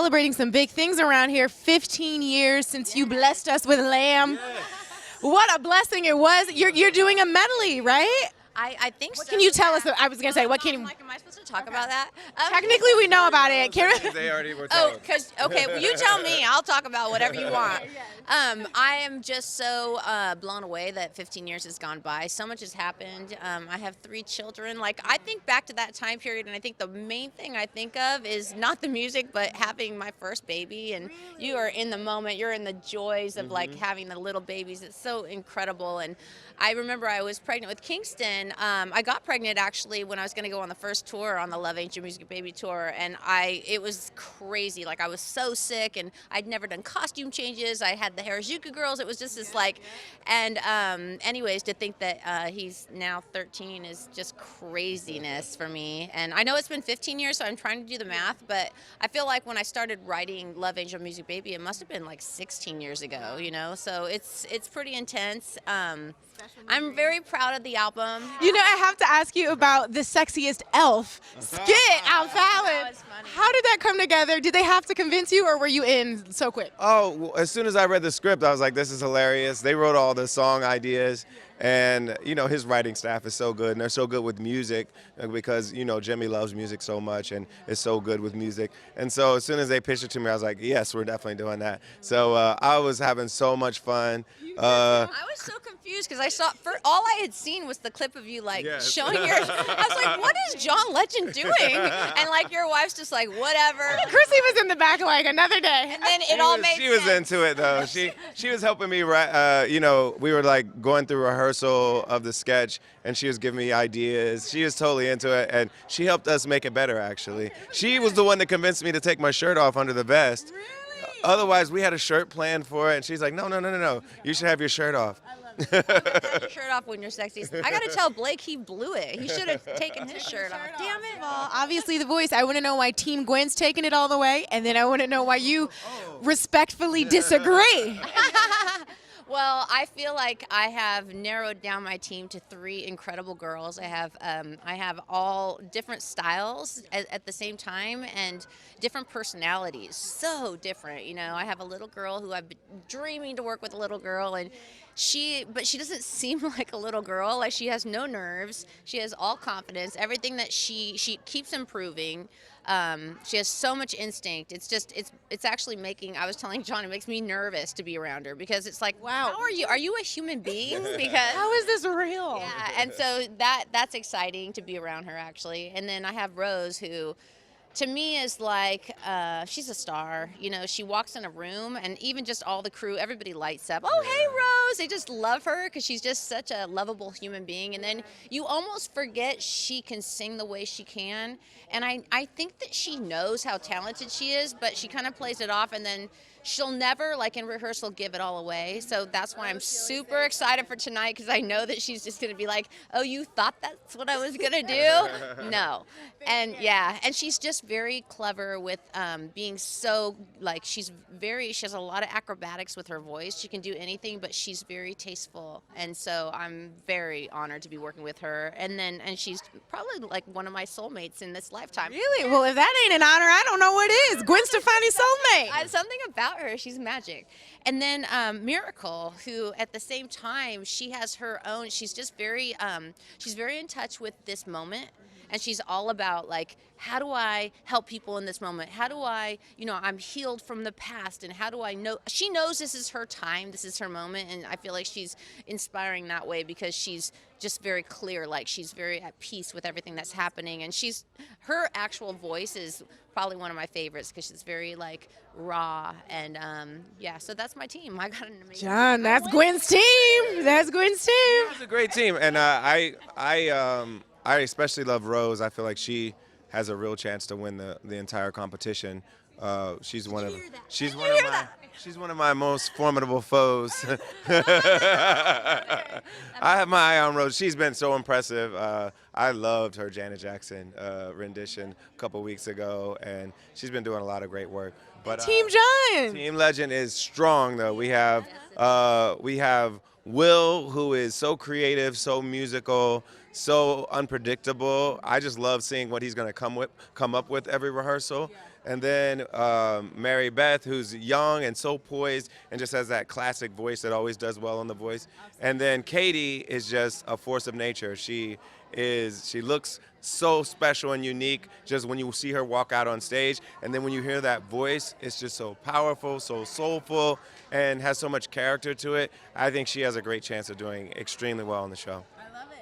celebrating some big things around here. 15 years since you blessed us with L.A.M. What a blessing it was. You're doing a medley, right? I think so. What can you tell us? I was going to say, what can you... Like, am I supposed to talk about that? Technically, we know about it. They already were told. Oh, okay, well, you tell me. I'll talk about whatever you want. I am just so blown away that 15 years has gone by. So much has happened. I have 3 children. Like, I think back to that time period, and I think the main thing I think of is not the music, but having my first baby. And you are in the moment. You're in the joys of, like, having the little babies. It's so incredible. And I remember I was pregnant with Kingston. I got pregnant, actually, when I was going to go on the first tour, on the Love Ain't Your Music Baby tour. And it was crazy. Like, I was so sick, and I'd never done costume changes. I had the Harajuku girls. It was just this, like, and anyways, to think that he's now 13 is just craziness for me. And I know it's been 15 years, so I'm trying to do the math, but I feel like when I started writing Love Ain't Your Music Baby, it must have been like 16 years ago, you know? So it's pretty intense. I'm very proud of the album. You know, I have to ask you about the Sexiest elf skit on Fallon. How did that come together? Did they have to convince you, or were you in so quick? Oh, well, as soon as I read the script, I was like, this is hilarious. They wrote all the song ideas. And, you know, his writing staff is so good, and they're so good with music because, you know, Jimmy loves music so much and is so good with music. And so as soon as they pitched it to me, I was like, yes, we're definitely doing that. So I was having so much fun. I was so confused because all I had seen was the clip of you, like, showing your, I was like, what is John Legend doing? And, like, your wife's just like, whatever. Chrissy was in the back like, another day. And then it all made sense. She was into it, though. She was helping me, you know, we were, like, going through rehearsal of the sketch, and she was giving me ideas. She was totally into it, and she helped us make it better, actually. She was the one that convinced me to take my shirt off under the vest. Really? Otherwise, we had a shirt planned for it, and she's like, no, you should have your shirt off. Take your shirt off when you're sexy. I gotta tell Blake he blew it. He should have taken his shirt off. Damn it. Well, obviously the voice. I want to know why Team Gwen's taking it all the way, and then I want to know why you respectfully disagree. Well, I feel like I have narrowed down my team to 3 incredible girls. I have all different styles at the same time and different personalities. So different, you know. I have a little girl who I've been dreaming to work with, a little girl, and but she doesn't seem like a little girl. Like, she has no nerves. She has all confidence. Everything that she keeps improving. She has so much instinct. It's actually I was telling John, it makes me nervous to be around her because it's like, wow, how are you? Are you a human being? Because how is this real? Yeah, and so that's exciting to be around her, actually. And then I have Rose, who, to me, is like, she's a star. You know, she walks in a room, and even just all the crew, everybody lights up. Oh, hey, Rose. They just love her because she's just such a lovable human being. And then you almost forget she can sing the way she can. And I think that she knows how talented she is, but she kind of plays it off, and then she'll never, like in rehearsal, give it all away. So that's why I'm super excited for tonight, because I know that she's just going to be like, oh, you thought that's what I was going to do? No. And yeah, and she's just very clever with being so, like, she has a lot of acrobatics with her voice. She can do anything, but she's very tasteful. And so I'm very honored to be working with her. And she's probably like one of my soulmates in this lifetime. Really? Well, if that ain't an honor, I don't know what is. Gwen Stefani soulmate. Something about her, she's magic. And then Miracle, who at the same time, she has her own, she's just very in touch with this moment. And she's all about, like, how do I help people in this moment? How do I, you know, I'm healed from the past, and how do I know? She knows this is her time, this is her moment, and I feel like she's inspiring that way because she's just very clear, like, she's very at peace with everything that's happening. And her actual voice is probably one of my favorites because she's very, like, raw. And yeah, so that's my team. I got an amazing John, that's Gwen's team. That's Gwen's team. It's a great team, and I especially love Rose. I feel like she has a real chance to win the entire competition. She's one of my most formidable foes. I have my eye on Rose. She's been so impressive. I loved her Janet Jackson rendition a couple weeks ago, and she's been doing a lot of great work. But Team John. Team Legend is strong, though. We have Will, who is so creative, so musical, so unpredictable. I just love seeing what he's going to come up with every rehearsal. And then Mary Beth, who's young and so poised and just has that classic voice that always does well on The Voice. And then Katie is just a force of nature. She looks so special and unique just when you see her walk out on stage. And then when you hear that voice, it's just so powerful, so soulful, and has so much character to it. I think she has a great chance of doing extremely well on the show.